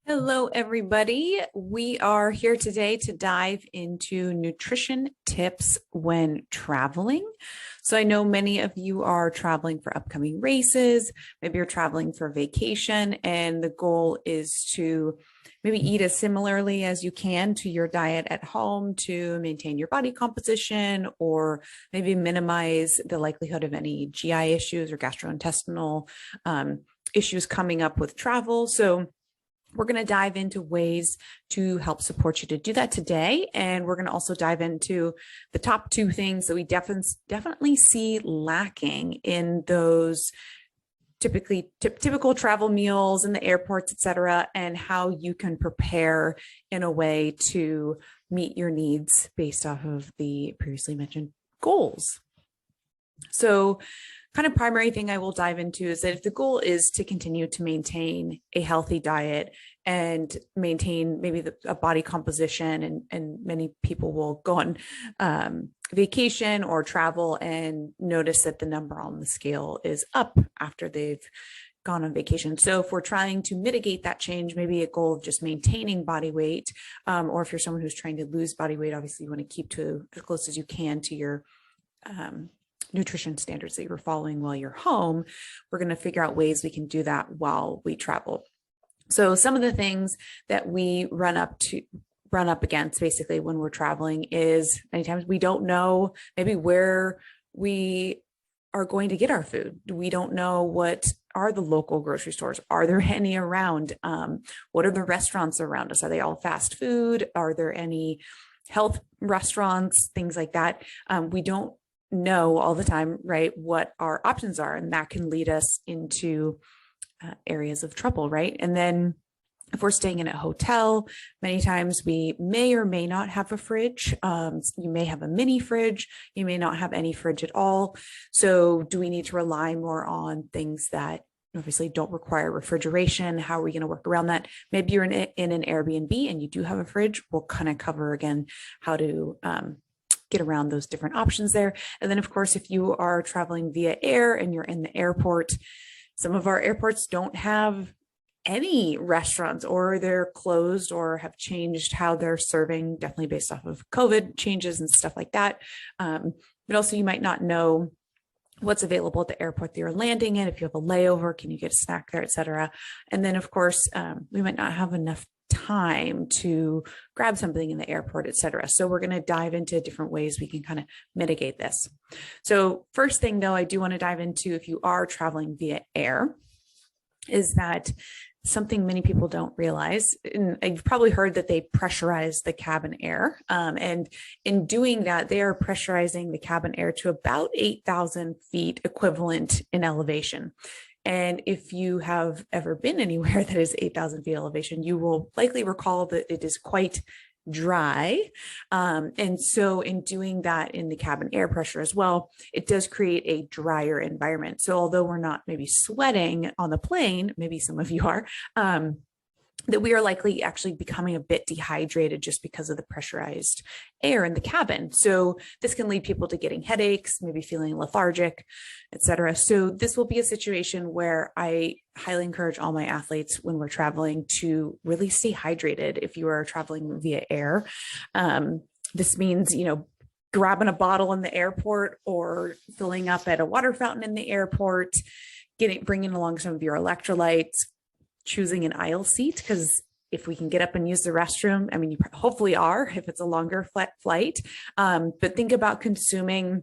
Hello, everybody. We are here today to dive into nutrition tips when traveling. So I know many of you are traveling for upcoming races. Maybe you're traveling for vacation, and the goal is to maybe eat as similarly as you can to your diet at home to maintain your body composition, or maybe minimize the likelihood of any GI issues or gastrointestinal issues coming up with travel. So we're going to dive into ways to help support you to do that today. And we're going to also dive into the top two things that we definitely see lacking in those typical travel meals in the airports, et cetera, and how you can prepare in a way to meet your needs based off of the previously mentioned goals. So kind of primary thing I will dive into is that if the goal is to continue to maintain a healthy diet and maintain maybe a body composition, and many people will go on vacation or travel and notice that the number on the scale is up after they've gone on vacation. So if we're trying to mitigate that change, maybe a goal of just maintaining body weight, or if you're someone who's trying to lose body weight, obviously you want to keep to as close as you can to your nutrition standards that you're following while you're home. We're going to figure out ways we can do that while we travel. So some of the things that we run up against basically when we're traveling is many times we don't know maybe where we are going to get our food. We don't know what are the local grocery stores. Are there any around? What are the restaurants around us? Are they all fast food? Are there any health restaurants? Things like that. We don't know all the time, right, what our options are. And that can lead us into areas of trouble, right? And then if we're staying in a hotel, many times we may or may not have a fridge. You may have a mini fridge. You may not have any fridge at all. So do we need to rely more on things that obviously don't require refrigeration? How are we going to work around that? Maybe you're in an Airbnb and you do have a fridge. We'll kind of cover again how to get around those different options there. And then, of course, if you are traveling via air and you're in the airport, some of our airports don't have any restaurants, or they're closed or have changed how they're serving, definitely based off of COVID changes and stuff like that. But also you might not know what's available at the airport that you're landing in. If you have a layover, can you get a snack there, et cetera. And then, of course, we might not have enough time to grab something in the airport, et cetera. So we're going to dive into different ways we can kind of mitigate this. So first thing, though, I do want to dive into, if you are traveling via air, is that something many people don't realize, and you've probably heard that they pressurize the cabin air. And in doing that, they are pressurizing the cabin air to about 8,000 feet equivalent in elevation. And if you have ever been anywhere that is 8,000 feet elevation, you will likely recall that it is quite dry. And so in doing that in the cabin air pressure as well, it does create a drier environment. So although we're not maybe sweating on the plane, maybe some of you are, that we are likely actually becoming a bit dehydrated just because of the pressurized air in the cabin. So this can lead people to getting headaches, maybe feeling lethargic, et cetera. So this will be a situation where I highly encourage all my athletes when we're traveling to really stay hydrated. If you are traveling via air, this means, grabbing a bottle in the airport or filling up at a water fountain in the airport, bringing along some of your electrolytes, choosing an aisle seat, because if we can get up and use the restroom, I mean, you hopefully are if it's a longer flight, but think about consuming,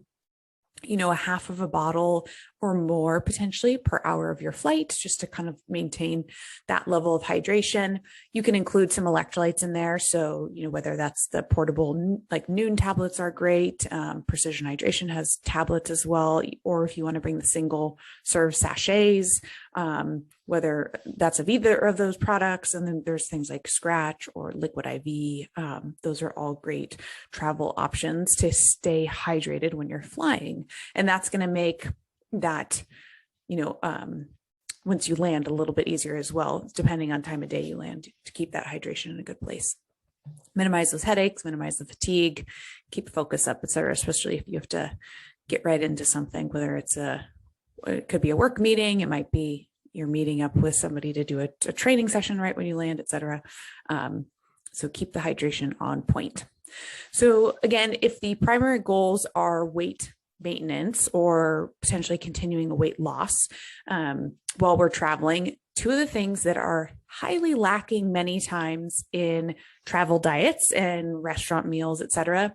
a half of a bottle or more potentially per hour of your flight, just to kind of maintain that level of hydration. You can include some electrolytes in there. So, whether that's the portable, like Noon tablets are great. Precision Hydration has tablets as well. Or if you want to bring the single serve sachets, whether that's of either of those products. And then there's things like Scratch or Liquid IV. Those are all great travel options to stay hydrated when you're flying. And that's going to make that, once you land, a little bit easier as well, depending on time of day you land, to keep that hydration in a good place. Minimize those headaches, minimize the fatigue, keep focus up, et cetera, especially if you have to get right into something, whether it could be a work meeting, it might be you're meeting up with somebody to do a training session right when you land, et cetera. So keep the hydration on point. So again, if the primary goals are weight maintenance or potentially continuing a weight loss while we're traveling, two of the things that are highly lacking many times in travel diets and restaurant meals, et cetera,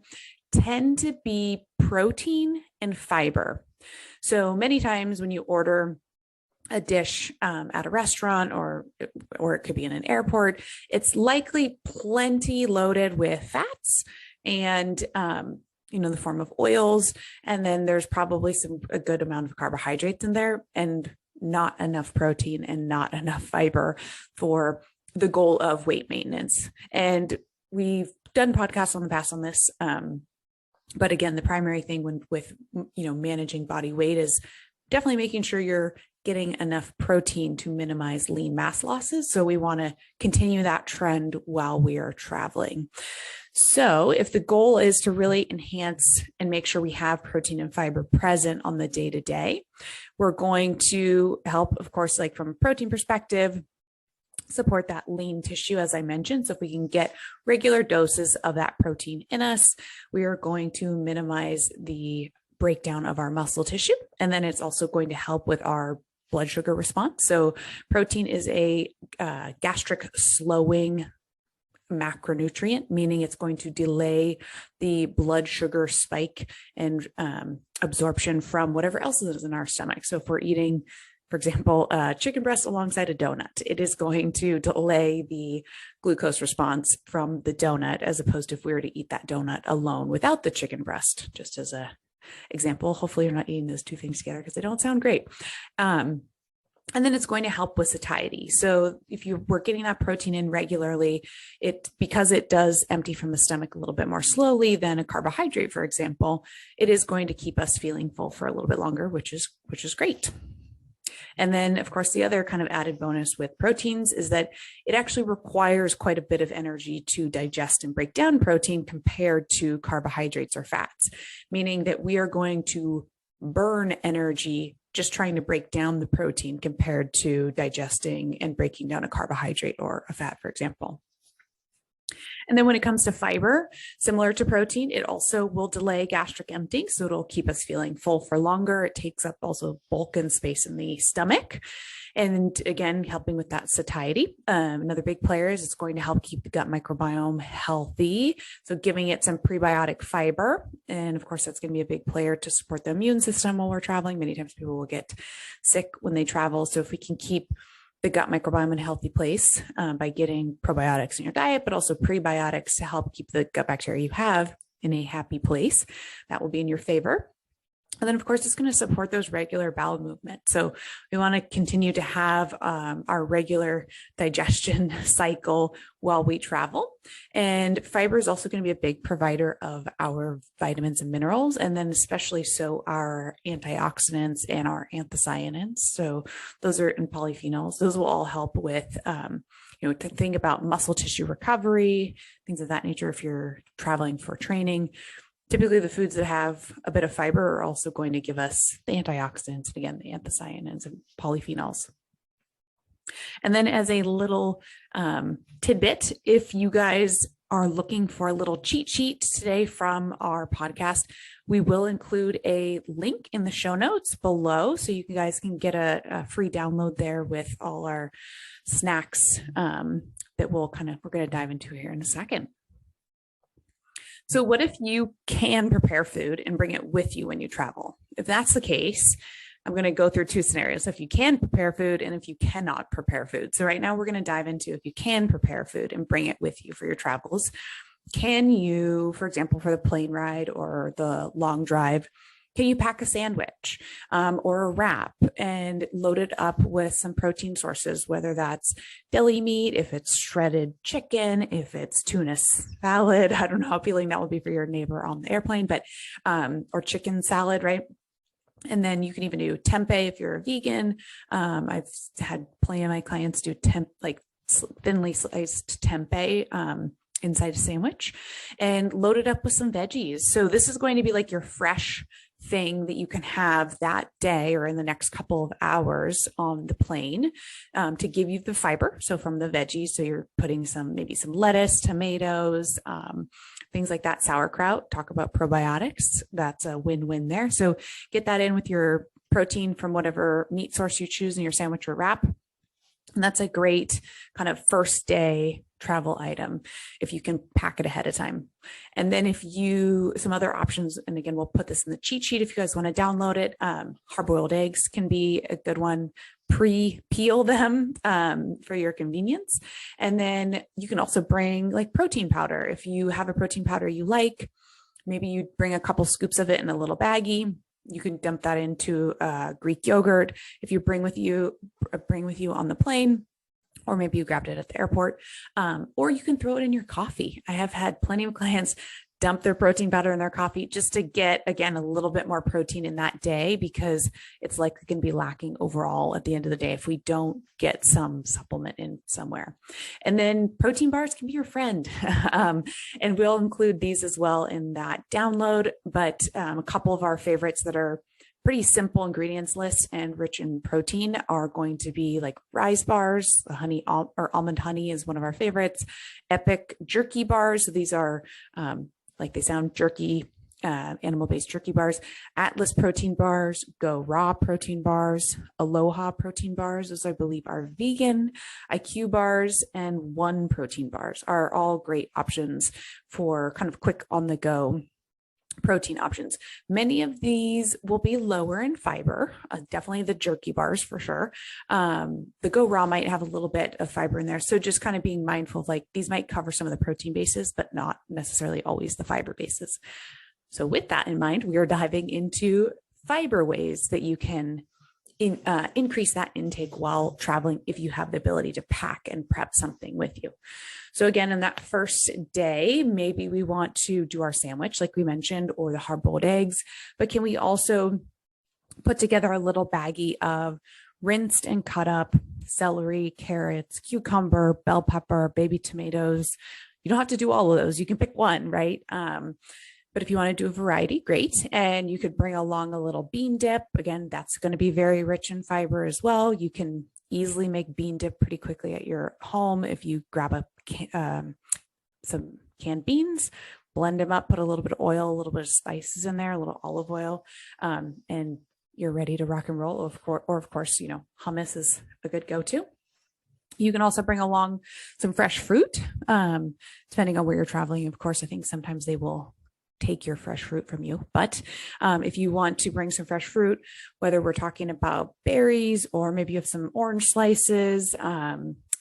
tend to be protein and fiber. So many times when you order a dish at a restaurant or it could be in an airport, it's likely plenty loaded with fats and the form of oils, and then there's probably a good amount of carbohydrates in there and not enough protein and not enough fiber for the goal of weight maintenance. And we've done podcasts on the past on this, but again, the primary thing with managing body weight is definitely making sure you're getting enough protein to minimize lean mass losses. So we want to continue that trend while we are traveling. So if the goal is to really enhance and make sure we have protein and fiber present on the day-to-day, we're going to help, of course, like from a protein perspective, support that lean tissue, as I mentioned. So if we can get regular doses of that protein in us, we are going to minimize the breakdown of our muscle tissue. And then it's also going to help with our blood sugar response. So protein is a gastric slowing macronutrient, meaning it's going to delay the blood sugar spike and absorption from whatever else is in our stomach. So if we're eating, for example, chicken breast alongside a donut, it is going to delay the glucose response from the donut, as opposed to if we were to eat that donut alone without the chicken breast, just as a example. Hopefully you're not eating those two things together because they don't sound great. And then it's going to help with satiety. So if you were getting that protein in regularly, because it does empty from the stomach a little bit more slowly than a carbohydrate, for example, it is going to keep us feeling full for a little bit longer, which is great. And then, of course, the other kind of added bonus with proteins is that it actually requires quite a bit of energy to digest and break down protein compared to carbohydrates or fats, meaning that we are going to burn energy just trying to break down the protein compared to digesting and breaking down a carbohydrate or a fat, for example. And then when it comes to fiber, similar to protein, it also will delay gastric emptying. So it'll keep us feeling full for longer. It takes up also bulk and space in the stomach. And again, helping with that satiety. Another big player is it's going to help keep the gut microbiome healthy. So giving it some prebiotic fiber. And of course, that's going to be a big player to support the immune system while we're traveling. Many times people will get sick when they travel. So if we can keep the gut microbiome in a healthy place by getting probiotics in your diet, but also prebiotics to help keep the gut bacteria you have in a happy place, that will be in your favor. And then, of course, it's going to support those regular bowel movements. So we want to continue to have our regular digestion cycle while we travel. And fiber is also going to be a big provider of our vitamins and minerals, and then especially so our antioxidants and our anthocyanins. So those are in polyphenols. Those will all help with to think about muscle tissue recovery, things of that nature if you're traveling for training. Typically, the foods that have a bit of fiber are also going to give us the antioxidants, and again, the anthocyanins and polyphenols. And then as a little tidbit, if you guys are looking for a little cheat sheet today from our podcast, we will include a link in the show notes below, so you guys can get a free download there with all our snacks that we're going to dive into here in a second. So what if you can prepare food and bring it with you when you travel? If that's the case, I'm going to go through two scenarios. If you can prepare food and if you cannot prepare food. So right now we're going to dive into if you can prepare food and bring it with you for your travels. Can you, for example, for the plane ride or the long drive, can you pack a sandwich or a wrap and load it up with some protein sources, whether that's deli meat, if it's shredded chicken, if it's tuna salad? I don't know how appealing that would be for your neighbor on the airplane, but or chicken salad, right? And then you can even do tempeh if you're a vegan. I've had plenty of my clients do thinly sliced tempeh inside a sandwich and load it up with some veggies. So this is going to be like your fresh thing that you can have that day or in the next couple of hours on the plane to give you the fiber. So from the veggies, so you're putting maybe some lettuce, tomatoes, things like that, sauerkraut. Talk about probiotics. That's a win-win there. So get that in with your protein from whatever meat source you choose in your sandwich or wrap. And that's a great kind of first day travel item if you can pack it ahead of time. And then some other options, and again, we'll put this in the cheat sheet if you guys want to download it. Hard-boiled eggs can be a good one. Pre-peel them for your convenience. And then you can also bring like protein powder. If you have a protein powder you like, maybe you bring a couple scoops of it in a little baggie. You can dump that into Greek yogurt if you bring with you on the plane, or maybe you grabbed it at the airport, or you can throw it in your coffee. I have had plenty of clients dump their protein powder in their coffee just to get, again, a little bit more protein in that day, because it's likely going to be lacking overall at the end of the day if we don't get some supplement in somewhere. And then protein bars can be your friend. And we'll include these as well in that download, but a couple of our favorites that are pretty simple ingredients list and rich in protein are going to be like Rise bars. The honey or almond honey is one of our favorites. Epic jerky bars. So these are like they sound jerky, animal-based jerky bars. Atlas protein bars, Go Raw protein bars, Aloha protein bars. Those I believe are vegan. IQ bars and One protein bars are all great options for kind of quick on the go protein options. Many of these will be lower in fiber, definitely the jerky bars for sure. The Go Raw might have a little bit of fiber in there. So just kind of being mindful of like, these might cover some of the protein bases, but not necessarily always the fiber bases. So with that in mind, we are diving into fiber ways that you can increase that intake while traveling if you have the ability to pack and prep something with you. So again, in that first day, maybe we want to do our sandwich, like we mentioned, or the hard-boiled eggs, but can we also put together a little baggie of rinsed and cut up celery, carrots, cucumber, bell pepper, baby tomatoes? You don't have to do all of those. You can pick one, right? But if you want to do a variety, great. And you could bring along a little bean dip. Again, that's going to be very rich in fiber as well. You can easily make bean dip pretty quickly at your home if you grab some canned beans, blend them up, put a little bit of oil, a little bit of spices in there, a little olive oil, and you're ready to rock and roll. Or of course, hummus is a good go-to. You can also bring along some fresh fruit, depending on where you're traveling. Of course, I think sometimes they will take your fresh fruit from you. But if you want to bring some fresh fruit, whether we're talking about berries or maybe you have some orange slices,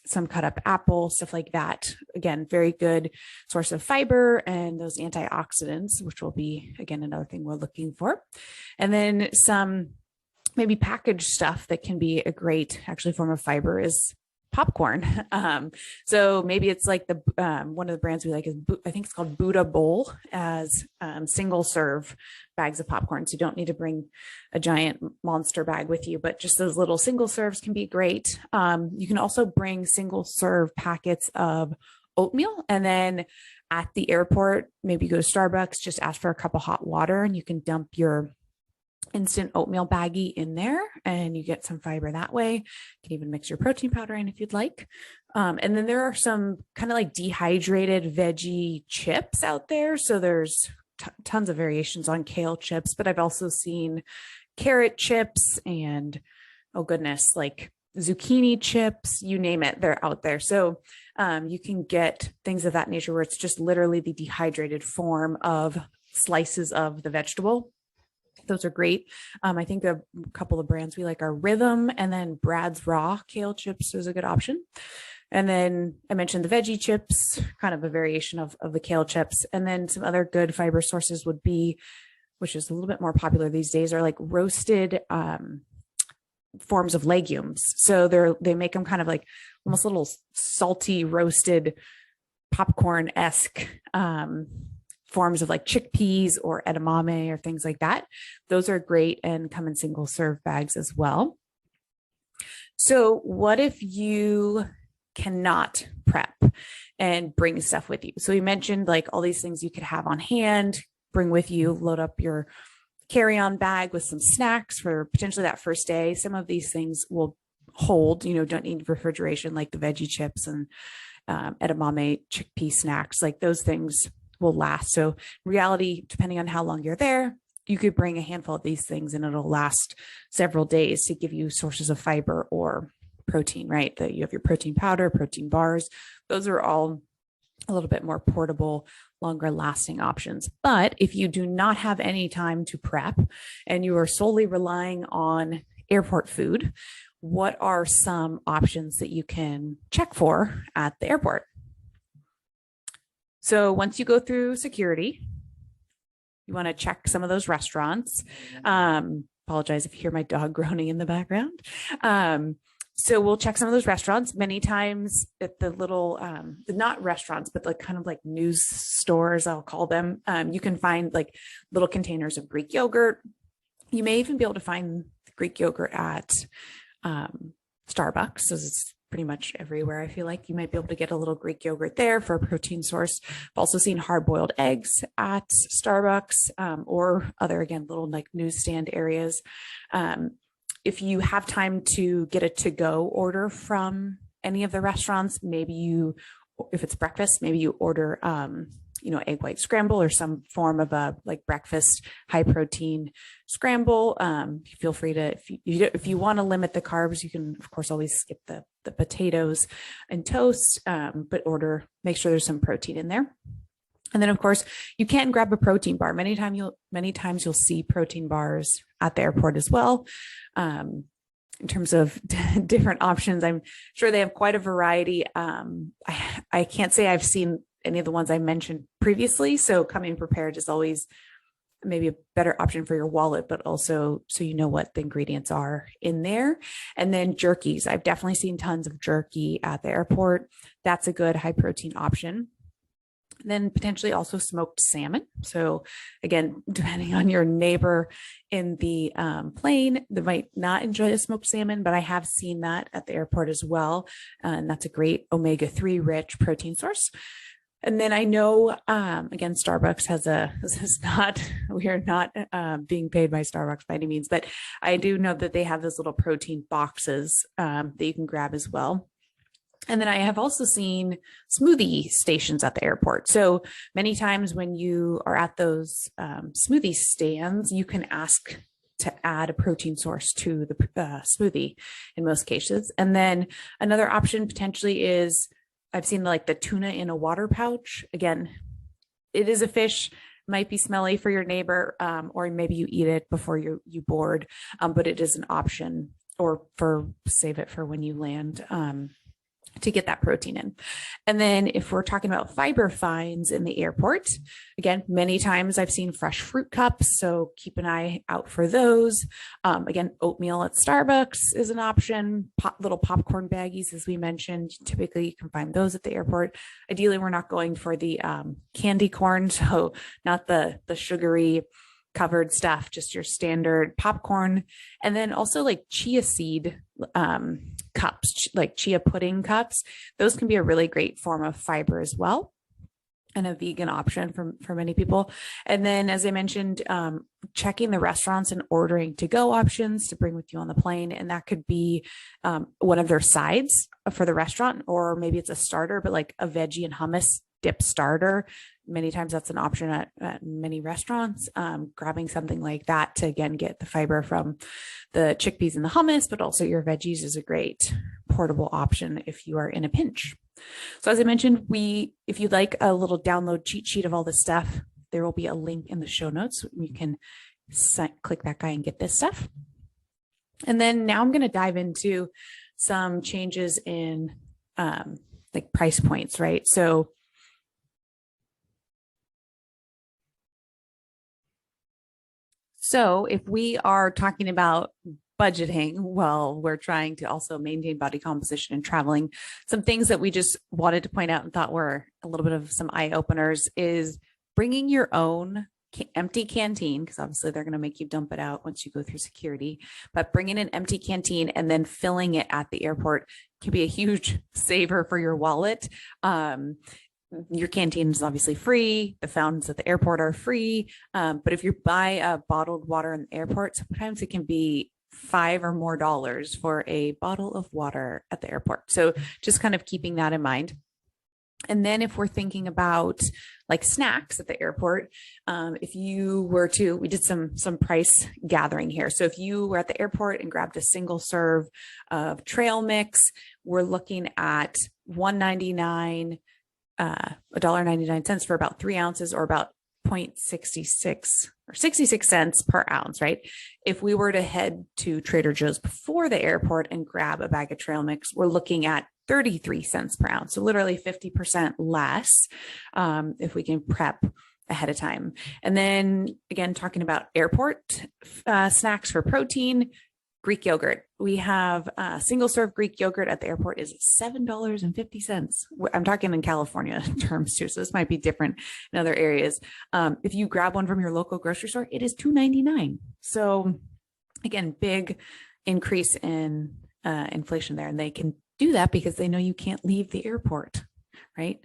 some cut up apple, stuff like that. Again, very good source of fiber and those antioxidants, which will be, again, another thing we're looking for. And then some maybe packaged stuff that can be a great actually form of fiber is popcorn. So maybe it's like one of the brands we like is, I think it's called Buddha Bowl, as single serve bags of popcorn. So you don't need to bring a giant monster bag with you, but just those little single serves can be great. You can also bring single serve packets of oatmeal, and then at the airport, maybe go to Starbucks, just ask for a cup of hot water and you can dump your instant oatmeal baggie in there and you get some fiber that way. You can even mix your protein powder in if you'd like. And then there are some kind of like dehydrated veggie chips out there. So there's tons of variations on kale chips, but I've also seen carrot chips and, oh goodness, like zucchini chips, you name it, they're out there. So you can get things of that nature where it's just literally the dehydrated form of slices of the vegetable. Those are great. I think a couple of brands we like are Rhythm, and then Brad's Raw kale chips is a good option. And then I mentioned the veggie chips, kind of a variation of the kale chips. And then some other good fiber sources would be, which is a little bit more popular these days, are like roasted forms of legumes. So they make them kind of like almost little salty roasted popcorn-esque forms of like chickpeas or edamame or things like that. Those are great and come in single serve bags as well. So what if you cannot prep and bring stuff with you? So we mentioned like all these things you could have on hand, bring with you, load up your carry-on bag with some snacks for potentially that first day. Some of these things will hold, don't need refrigeration, like the veggie chips and edamame chickpea snacks, like those things will last. So in reality, depending on how long you're there, you could bring a handful of these things and it'll last several days to give you sources of fiber or protein, right? That you have your protein powder, protein bars. Those are all a little bit more portable, longer lasting options. But if you do not have any time to prep and you are solely relying on airport food, what are some options that you can check for at the airport? So once you go through security, you want to check some of those restaurants. Apologize if you hear my dog groaning in the background. So we'll check some of those restaurants. Many times at the little, not restaurants, but like kind of like news stores, I'll call them. You can find like little containers of Greek yogurt. You may even be able to find Greek yogurt at Starbucks, as it's pretty much everywhere. I feel like you might be able to get a little Greek yogurt there for a protein source. I've also seen hard-boiled eggs at Starbucks or other, again, little like newsstand areas. If you have time to get a to-go order from any of the restaurants, maybe you, if it's breakfast, maybe you order egg white scramble or some form of a like breakfast high protein scramble. Feel free to, if you want to limit the carbs, you can of course always skip the potatoes and toast, but make sure there's some protein in there. And then of course you can grab a protein bar. Many times you'll see protein bars at the airport as well. In terms of different options, I'm sure they have quite a variety. I can't say I've seen any of the ones I mentioned previously. So coming prepared is always maybe a better option for your wallet, but also so you know what the ingredients are in there. And then jerkies. I've definitely seen tons of jerky at the airport. That's a good high protein option. And then potentially also smoked salmon. So again, depending on your neighbor in the plane, they might not enjoy the smoked salmon, but I have seen that at the airport as well. And that's a great omega-3 rich protein source. And then I know, again, Starbucks we are not being paid by Starbucks by any means, but I do know that they have those little protein boxes that you can grab as well. And then I have also seen smoothie stations at the airport. So many times when you are at those smoothie stands, you can ask to add a protein source to the smoothie in most cases. And then another option potentially is, I've seen like the tuna in a water pouch. Again, it is a fish, might be smelly for your neighbor, or maybe you eat it before you board, but it is an option, or save it for when you land to get that protein in. And then if we're talking about fiber finds in the airport, again, many times I've seen fresh fruit cups, so keep an eye out for those. Again, oatmeal at Starbucks is an option. Little popcorn baggies, as we mentioned, typically you can find those at the airport. Ideally, we're not going for the candy corn, so not the sugary covered stuff, just your standard popcorn. And then also like chia seed cups, like chia pudding cups. Those can be a really great form of fiber as well, and a vegan option for many people. And then, as I mentioned, checking the restaurants and ordering to-go options to bring with you on the plane. And that could be one of their sides for the restaurant, or maybe it's a starter, but like a veggie and hummus dip starter. Many times that's an option at many restaurants. Grabbing something like that to, again, get the fiber from the chickpeas and the hummus, but also your veggies is a great portable option if you are in a pinch. So as I mentioned, if you'd like a little download cheat sheet of all this stuff, there will be a link in the show notes. You can click that guy and get this stuff. And then now I'm going to dive into some changes in like price points, right? So if we are talking about budgeting, well, we're trying to also maintain body composition and traveling. Some things that we just wanted to point out and thought were a little bit of some eye openers is bringing your own empty canteen, because obviously they're going to make you dump it out once you go through security, but bringing an empty canteen and then filling it at the airport can be a huge saver for your wallet. your canteen is obviously free. The fountains at the airport are free. But if you buy a bottled water in the airport, sometimes it can be $5 or more for a bottle of water at the airport. So just kind of keeping that in mind. And then if we're thinking about like snacks at the airport, if you were to, we did some price gathering here. So if you were at the airport and grabbed a single serve of trail mix, we're looking at $1.99, $1.99 for about 3 ounces, or about 0.66 or 66 cents per ounce, right? If we were to head to Trader Joe's before the airport and grab a bag of trail mix, we're looking at 33 cents per ounce. So literally 50% less if we can prep ahead of time. And then again, talking about airport snacks for protein, Greek yogurt. We have single serve Greek yogurt at the airport is $7.50. I'm talking in California terms too, so this might be different in other areas. If you grab one from your local grocery store, it is $2.99. So again, big increase in inflation there, and they can do that because they know you can't leave the airport, right?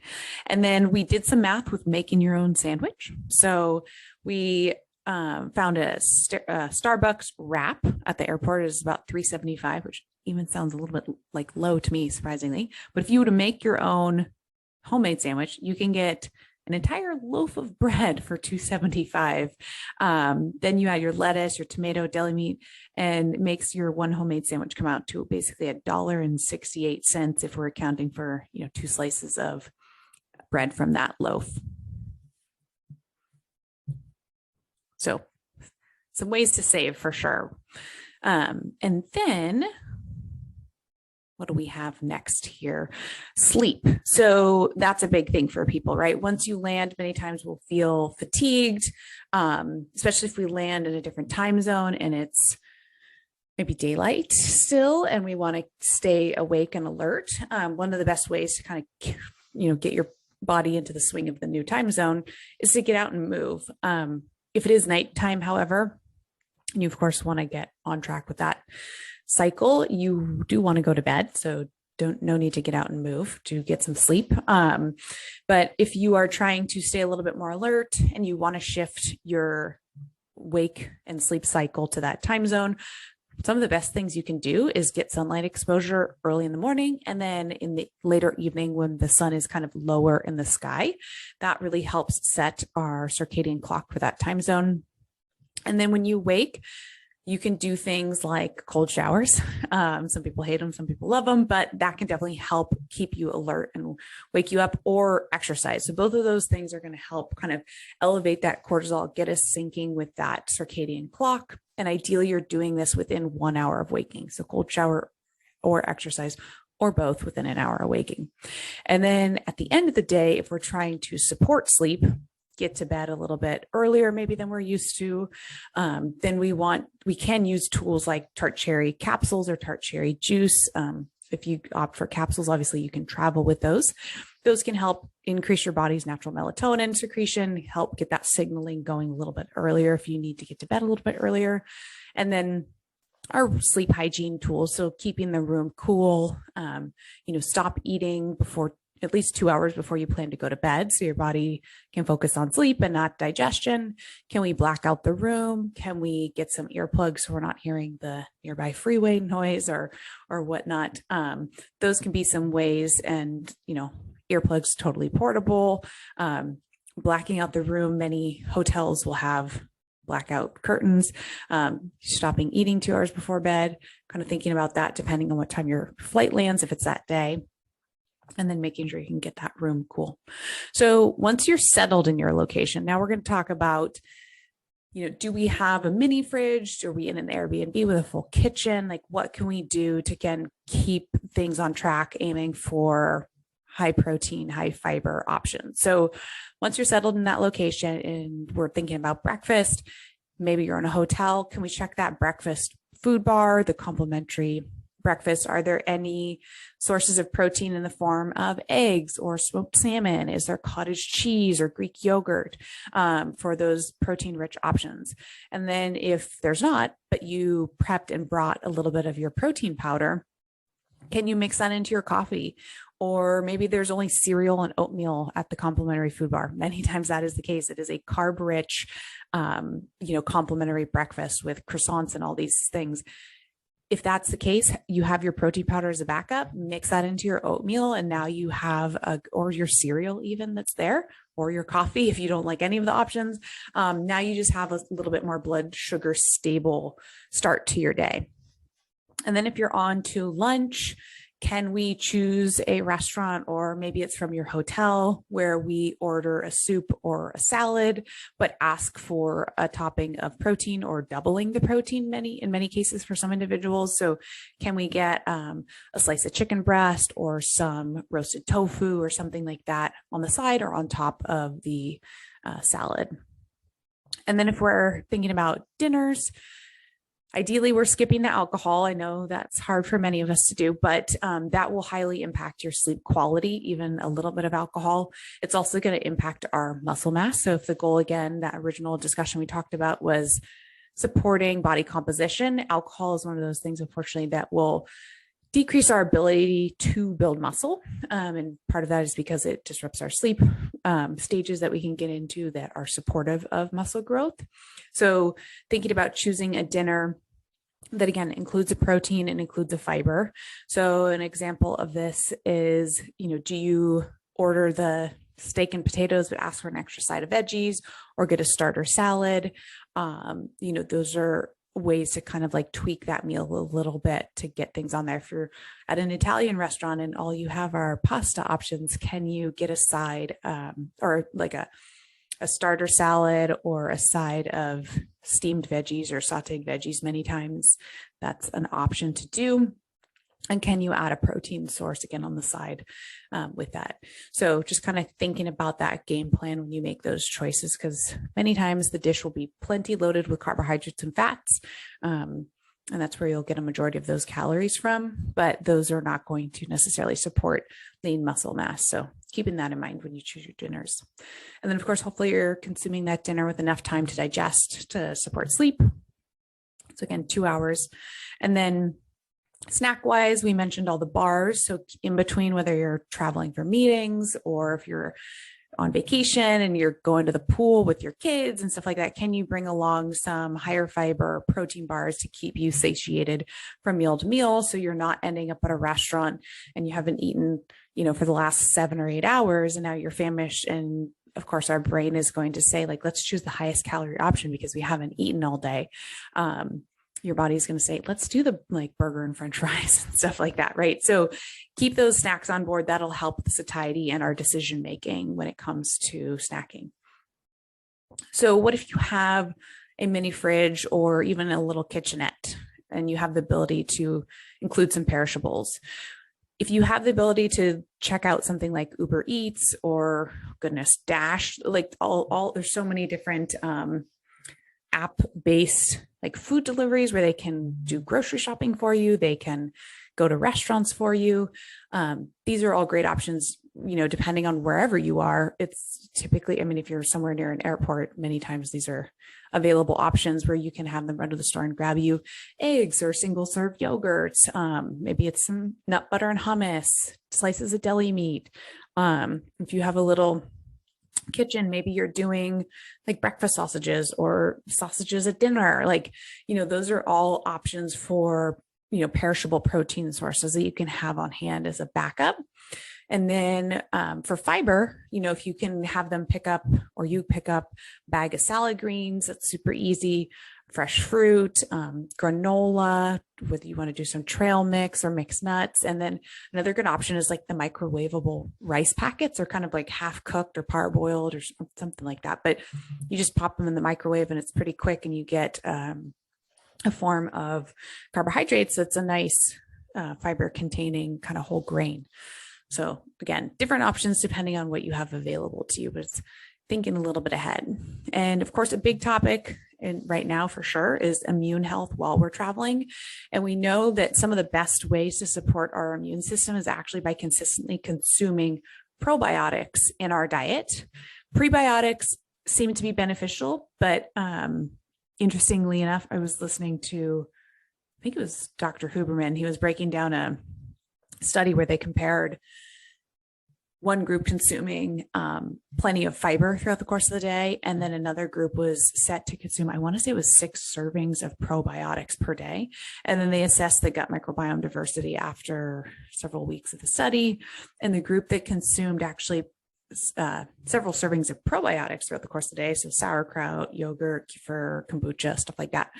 And then we did some math with making your own sandwich. So we found a Starbucks wrap at the airport. Is about $3.75, which even sounds a little bit like low to me, surprisingly. But if you were to make your own homemade sandwich, you can get an entire loaf of bread for $2.75. Then you add your lettuce, your tomato, deli meat, and it makes your one homemade sandwich come out to basically $1.68 if we're accounting for 2 slices of bread from that loaf. So some ways to save for sure. And then what do we have next here? Sleep. So that's a big thing for people, right? Once you land, many times we'll feel fatigued, especially if we land in a different time zone and it's maybe daylight still, and we want to stay awake and alert. One of the best ways to kind of, get your body into the swing of the new time zone is to get out and move. If it is nighttime, however, and you of course want to get on track with that cycle, you do want to go to bed. So no need to get out and move to get some sleep. But if you are trying to stay a little bit more alert and you want to shift your wake and sleep cycle to that time zone, some of the best things you can do is get sunlight exposure early in the morning, and then in the later evening when the sun is kind of lower in the sky. That really helps set our circadian clock for that time zone. And then when you wake, you can do things like cold showers. Some people hate them, some people love them, but that can definitely help keep you alert and wake you up, or exercise. So both of those things are going to help kind of elevate that cortisol, get us syncing with that circadian clock. And ideally, you're doing this within 1 hour of waking. So cold shower or exercise, or both within an hour of waking. And then at the end of the day, if we're trying to support sleep, get to bed a little bit earlier maybe than we're used to, then we can use tools like tart cherry capsules or tart cherry juice. If you opt for capsules, obviously you can travel with those. Those can help increase your body's natural melatonin secretion, help get that signaling going a little bit earlier if you need to get to bed a little bit earlier. And then our sleep hygiene tools, so keeping the room cool, stop eating before at least 2 hours before you plan to go to bed, so your body can focus on sleep and not digestion. Can we black out the room? Can we get some earplugs so we're not hearing the nearby freeway noise or whatnot? Those can be some ways, and earplugs totally portable. Blacking out the room. Many hotels will have blackout curtains. Stopping eating 2 hours before bed. Kind of thinking about that depending on what time your flight lands, if it's that day. And then making sure you can get that room cool. So once you're settled in your location, now we're going to talk about, do we have a mini fridge? Are we in an Airbnb with a full kitchen? Like, what can we do to, again, keep things on track, aiming for high protein, high fiber options? So once you're settled in that location and we're thinking about breakfast, maybe you're in a hotel, can we check that breakfast food bar, the complimentary breakfast? Are there any sources of protein in the form of eggs or smoked salmon? Is there cottage cheese or Greek yogurt for those protein-rich options? And then if there's not, but you prepped and brought a little bit of your protein powder, can you mix that into your coffee or maybe there's only cereal and oatmeal at the complimentary food bar. Many times that is the case. It is a carb rich, complimentary breakfast with croissants and all these things. If that's the case, you have your protein powder as a backup, mix that into your oatmeal, and now you have or your cereal even that's there, or your coffee if you don't like any of the options. Now you just have a little bit more blood sugar stable start to your day. And then if you're on to lunch, can we choose a restaurant, or maybe it's from your hotel, where we order a soup or a salad, but ask for a topping of protein or doubling the protein in many cases for some individuals. So can we get a slice of chicken breast or some roasted tofu or something like that on the side or on top of the salad? And then if we're thinking about dinners, ideally, we're skipping the alcohol. I know that's hard for many of us to do, but that will highly impact your sleep quality, even a little bit of alcohol. It's also going to impact our muscle mass. So if the goal, again, that original discussion we talked about was supporting body composition, alcohol is one of those things, unfortunately, that will decrease our ability to build muscle. And part of that is because it disrupts our sleep stages that we can get into that are supportive of muscle growth. So thinking about choosing a dinner that, again, includes a protein and includes a fiber. So an example of this is, do you order the steak and potatoes but ask for an extra side of veggies, or get a starter salad? Those are ways to kind of like tweak that meal a little bit to get things on there. If you're at an Italian restaurant and all you have are pasta options, can you get a side or like a starter salad or a side of steamed veggies or sauteed veggies? Many times that's an option to do. And can you add a protein source again on the side with that? So just kind of thinking about that game plan when you make those choices, because many times the dish will be plenty loaded with carbohydrates and fats. And that's where you'll get a majority of those calories from, but those are not going to necessarily support lean muscle mass. So keeping that in mind when you choose your dinners. And then, of course, hopefully you're consuming that dinner with enough time to digest to support sleep. So again, 2 hours. And then snack wise, we mentioned all the bars. So in between, whether you're traveling for meetings or if you're on vacation and you're going to the pool with your kids and stuff like that, can you bring along some higher fiber protein bars to keep you satiated from meal to meal, so you're not ending up at a restaurant and you haven't eaten, for the last 7 or 8 hours, and now you're famished. And of course, our brain is going to say, like, let's choose the highest calorie option because we haven't eaten all day. Your body's going to say, let's do the burger and French fries and stuff like that, right? So keep those snacks on board. That'll help the satiety and our decision making when it comes to snacking. So what if you have a mini fridge or even a little kitchenette and you have the ability to include some perishables? If you have the ability to check out something like Uber Eats or Dash, there's so many different app-based food deliveries where they can do grocery shopping for you. They can go to restaurants for you. These are all great options, depending on wherever you are. It's typically, if you're somewhere near an airport, many times these are available options where you can have them run to the store and grab you eggs or single serve yogurts. Maybe it's some nut butter and hummus, slices of deli meat. If you have a little kitchen, maybe you're doing breakfast sausages or sausages at dinner. Those are all options for, perishable protein sources that you can have on hand as a backup. And then for fiber, if you can have them pick up a bag of salad greens, that's super easy. Fresh fruit, granola, whether you want to do some trail mix or mixed nuts. And then another good option is the microwavable rice packets, or kind of half cooked or parboiled or something like that. But you just pop them in the microwave and it's pretty quick, and you get a form of carbohydrates that's a nice fiber containing kind of whole grain. So again, different options depending on what you have available to you, but it's thinking a little bit ahead. And of course, a big topic right now for sure is immune health while we're traveling. And we know that some of the best ways to support our immune system is actually by consistently consuming probiotics in our diet. Prebiotics seem to be beneficial, but interestingly enough, I was listening to, I think it was Dr. Huberman. He was breaking down a study where they compared one group consuming plenty of fiber throughout the course of the day. And then another group was set to consume, I want to say it was 6 servings of probiotics per day. And then they assessed the gut microbiome diversity after several weeks of the study. And the group that consumed actually several servings of probiotics throughout the course of the day, so sauerkraut, yogurt, kefir, kombucha, stuff like that,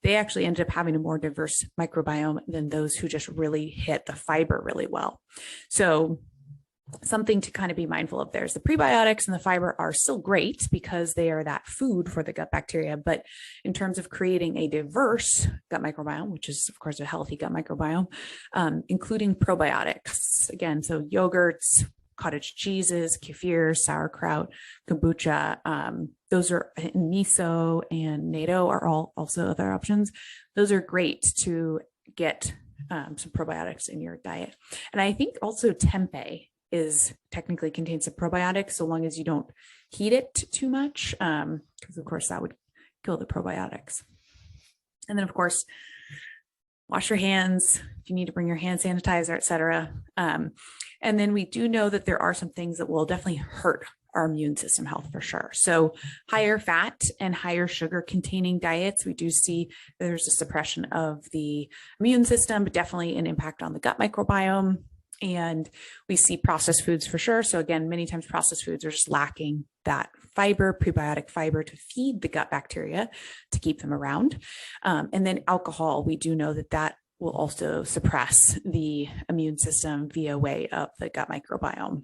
they actually ended up having a more diverse microbiome than those who just really hit the fiber really well. So something to kind of be mindful of there is the prebiotics and the fiber are still great because they are that food for the gut bacteria. But in terms of creating a diverse gut microbiome, which is of course a healthy gut microbiome, including probiotics, again, so yogurts, cottage cheeses, kefir, sauerkraut, kombucha, those are miso and natto are all also other options. Those are great to get some probiotics in your diet. And I think also tempeh is technically contains some probiotics so long as you don't heat it too much, because of course that would kill the probiotics. And then of course, wash your hands if you need to bring your hand sanitizer, etc. And then we do know that there are some things that will definitely hurt our immune system health for sure. So higher fat and higher sugar containing diets, we do see there's a suppression of the immune system, but definitely an impact on the gut microbiome. And we see processed foods for sure. So again, many times processed foods are just lacking that fiber, prebiotic fiber to feed the gut bacteria to keep them around. And then alcohol, we do know that that will also suppress the immune system via way of the gut microbiome.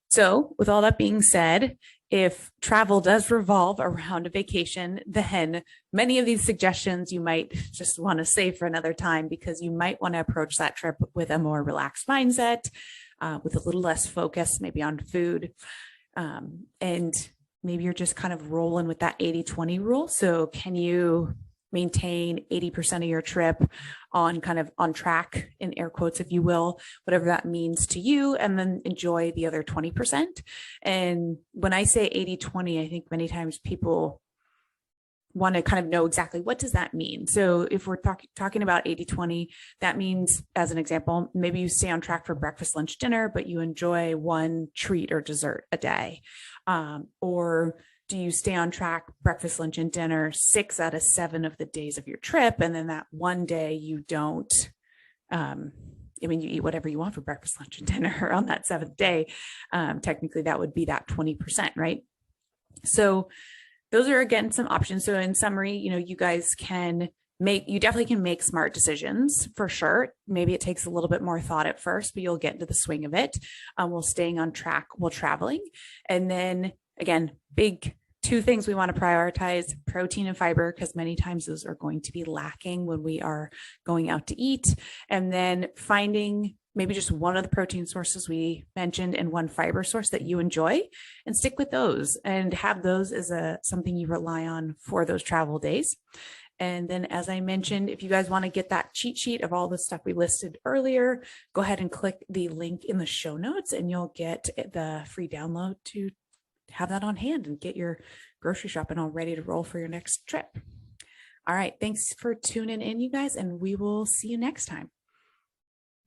So with all that being said, if travel does revolve around a vacation, then many of these suggestions you might just want to save for another time because you might want to approach that trip with a more relaxed mindset, with a little less focus, maybe on food. And maybe you're just kind of rolling with that 80-20 rule. So can you maintain 80% of your trip on kind of on track, in air quotes, if you will, whatever that means to you, and then enjoy the other 20%. And when I say 80-20, I think many times people want to kind of know exactly what does that mean. So if we're talking about 80-20, that means, as an example, maybe you stay on track for breakfast, lunch, dinner, but you enjoy one treat or dessert a day. Or do you stay on track, breakfast, lunch, and dinner 6 out of 7 of the days of your trip? And then that one day you don't, you eat whatever you want for breakfast, lunch, and dinner on that 7th day. Technically, that would be that 20%, right? So those are, again, some options. So in summary, you guys you definitely can make smart decisions for sure. Maybe it takes a little bit more thought at first, but you'll get into the swing of it while staying on track while traveling. And then again, big 2 things we want to prioritize: protein and fiber, because many times those are going to be lacking when we are going out to eat. And then finding maybe just one of the protein sources we mentioned and one fiber source that you enjoy, and stick with those and have those as something you rely on for those travel days. And then, as I mentioned, if you guys want to get that cheat sheet of all the stuff we listed earlier, go ahead and click the link in the show notes and you'll get the free download to have that on hand and get your grocery shopping all ready to roll for your next trip. All right. Thanks for tuning in, you guys, and we will see you next time.